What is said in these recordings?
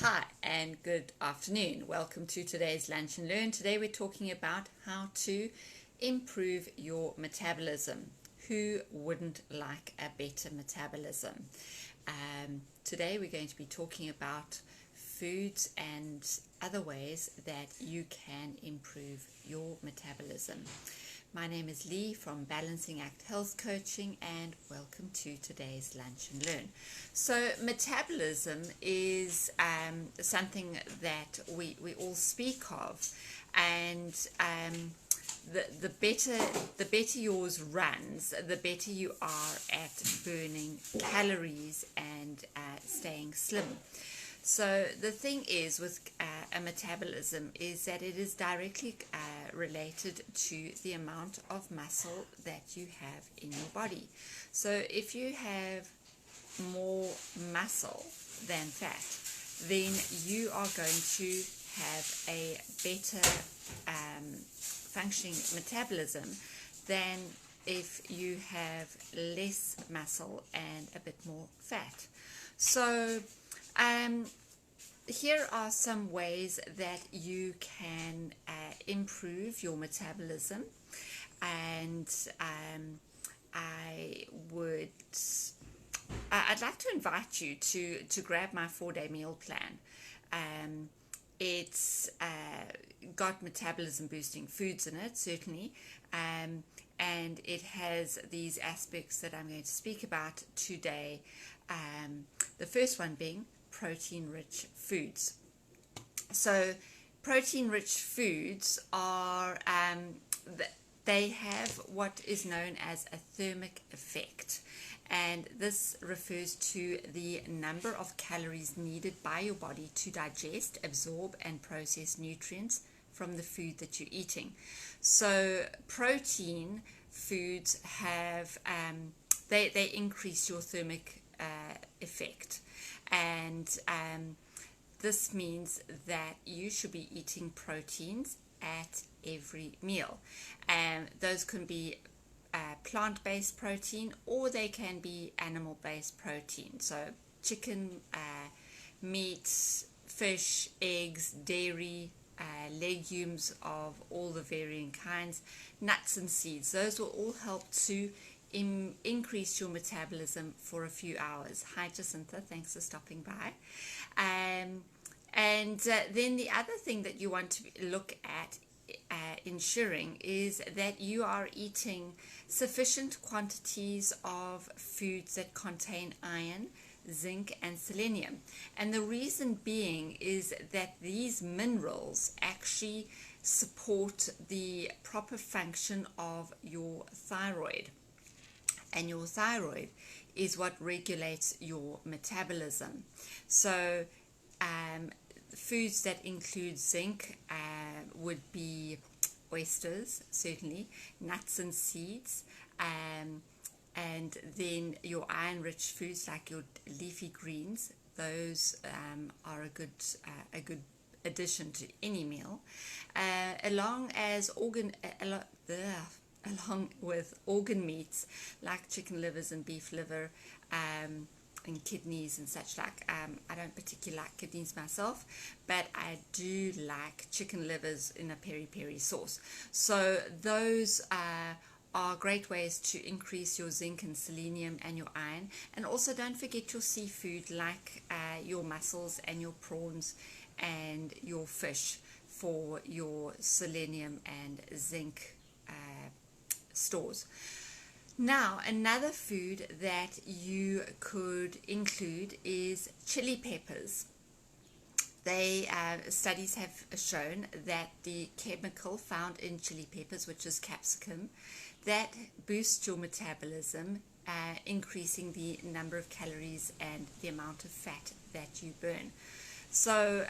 Hi and good afternoon. Welcome to today's Lunch and Learn. Today we're talking about how to improve your metabolism. Who wouldn't like a better metabolism? Today we're going to be talking about foods and other ways that you can improve your metabolism. My name is Lee from Balancing Act Health Coaching, and welcome to today's Lunch and Learn. So metabolism is something that we all speak of, and the better yours runs, the better you are at burning calories and staying slim. So the thing is with a metabolism is that it is directly related to the amount of muscle that you have in your body. So if you have more muscle than fat, then you are going to have a better functioning metabolism than if you have less muscle and a bit more fat. So here are some ways that you can improve your metabolism, and I'd like to invite you to grab my 4-day meal plan. It's got metabolism boosting foods in it, certainly, and it has these aspects that I'm going to speak about today. The first one being protein-rich foods. So protein-rich foods are, they have what is known as a thermic effect, and this refers to the number of calories needed by your body to digest, absorb, and process nutrients from the food that you're eating. So protein foods have, they increase your thermic effect, and this means that you should be eating proteins at every meal, and those can be plant-based protein, or they can be animal-based protein, so chicken, meat, fish, eggs, dairy, legumes of all the varying kinds, nuts and seeds. Those will all help to increase your metabolism for a few hours. Hi Jacinta, thanks for stopping by. And then the other thing that you want to look at ensuring is that you are eating sufficient quantities of foods that contain iron, zinc, and selenium. And the reason being is that these minerals actually support the proper function of your thyroid. And your thyroid is what regulates your metabolism. So foods that include zinc would be oysters, certainly, nuts and seeds, and then your iron-rich foods like your leafy greens. Those are a good addition to any meal, along with organ meats like chicken livers and beef liver, and kidneys and such like. I don't particularly like kidneys myself, but I do like chicken livers in a peri-peri sauce. So those are great ways to increase your zinc and selenium and your iron. And also don't forget your seafood like your mussels and your prawns and your fish for your selenium and zinc stores. Now, another food that you could include is chili peppers. Studies have shown that the chemical found in chili peppers, which is capsicum, that boosts your metabolism, increasing the number of calories and the amount of fat that you burn. So,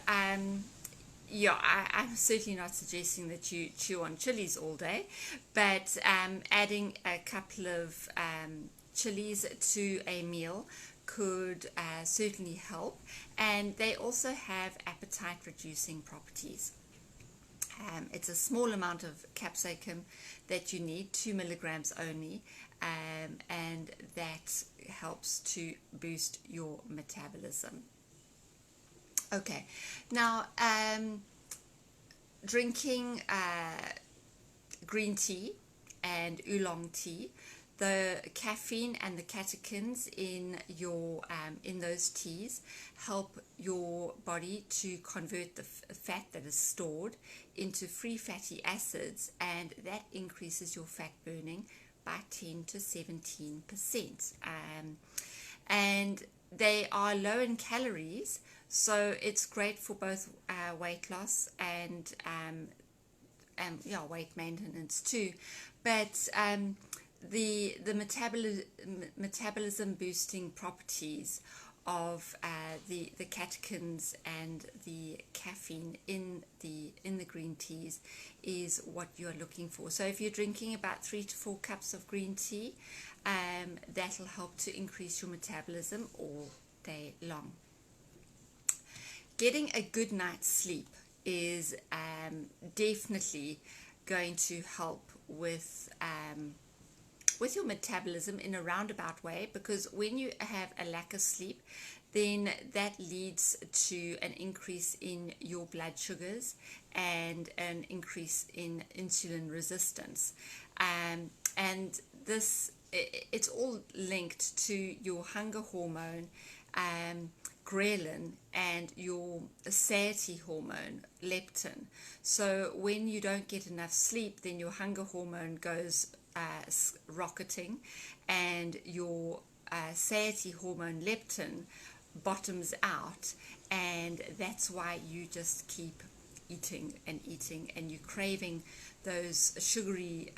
yeah, I'm certainly not suggesting that you chew on chilies all day, but adding a couple of chilies to a meal could certainly help, and they also have appetite reducing properties. It's a small amount of capsicum that you need, 2 milligrams only, and that helps to boost your metabolism. Okay, now drinking green tea and oolong tea, the caffeine and the catechins in those teas help your body to convert the fat that is stored into free fatty acids, and that increases your fat burning by 10 to 17%. And they are low in calories, so it's great for both weight loss and weight maintenance too. But the metabolism boosting properties of the catechins and the caffeine in the green teas is what you're looking for. So if you're drinking about 3 to 4 cups of green tea, that'll help to increase your metabolism all day long. Getting a good night's sleep is definitely going to help with your metabolism in a roundabout way, because when you have a lack of sleep, then that leads to an increase in your blood sugars and an increase in insulin resistance, and this it's all linked to your hunger hormone, ghrelin, and your satiety hormone, leptin. So when you don't get enough sleep, then your hunger hormone goes rocketing, and your satiety hormone, leptin, bottoms out, and that's why you just keep eating and eating, and you're craving those sugary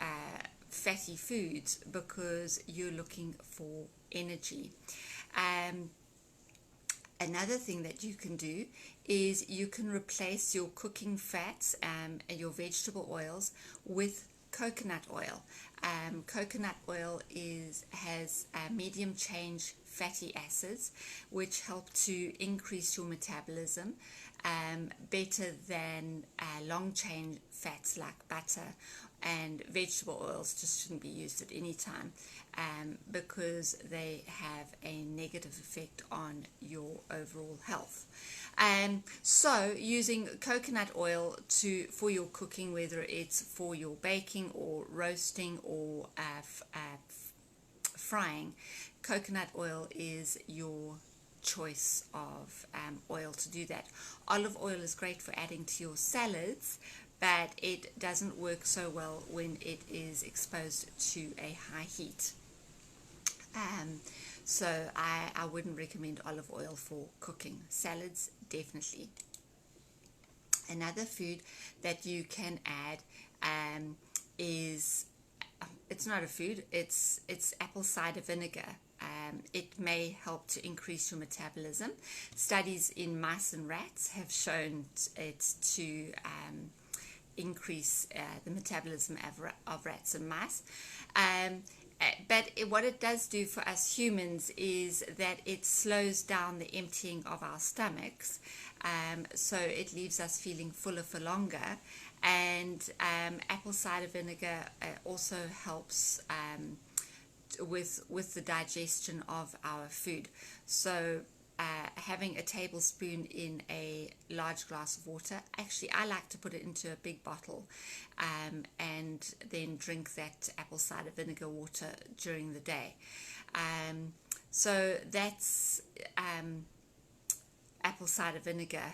fatty foods because you're looking for energy. Another thing that you can do is you can replace your cooking fats and your vegetable oils with coconut oil. Coconut oil has medium chain fatty acids, which help to increase your metabolism better than long chain fats like butter, and vegetable oils just shouldn't be used at any time because they have a negative effect on your overall health. So using coconut oil for your cooking, whether it's for your baking or roasting or frying, coconut oil is your choice of oil to do that. Olive oil is great for adding to your salads, but it doesn't work so well when it is exposed to a high heat. So I wouldn't recommend olive oil for cooking. Salads, definitely. Another food that you can add is, it's not a food, it's apple cider vinegar. It may help to increase your metabolism. Studies in mice and rats have shown it to increase the metabolism of rats and mice. But what it does do for us humans is that it slows down the emptying of our stomachs, so it leaves us feeling fuller for longer. And apple cider vinegar also helps with the digestion of our food. So having a tablespoon in a large glass of water, actually I like to put it into a big bottle, and then drink that apple cider vinegar water during the day. So that's apple cider vinegar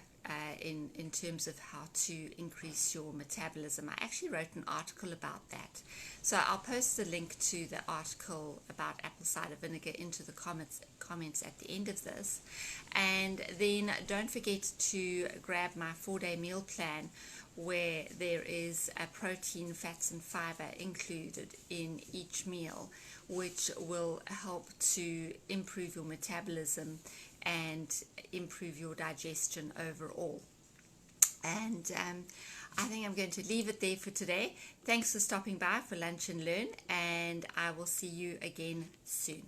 in terms of how to increase your metabolism. I actually wrote an article about that, so I'll post the link to the article about apple cider vinegar into the comments at the end of this. And then don't forget to grab my 4-day meal plan, where there is a protein, fats and fiber included in each meal, which will help to improve your metabolism and improve your digestion overall. And I think I'm going to leave it there for today. Thanks for stopping by for Lunch and Learn, and I will see you again soon.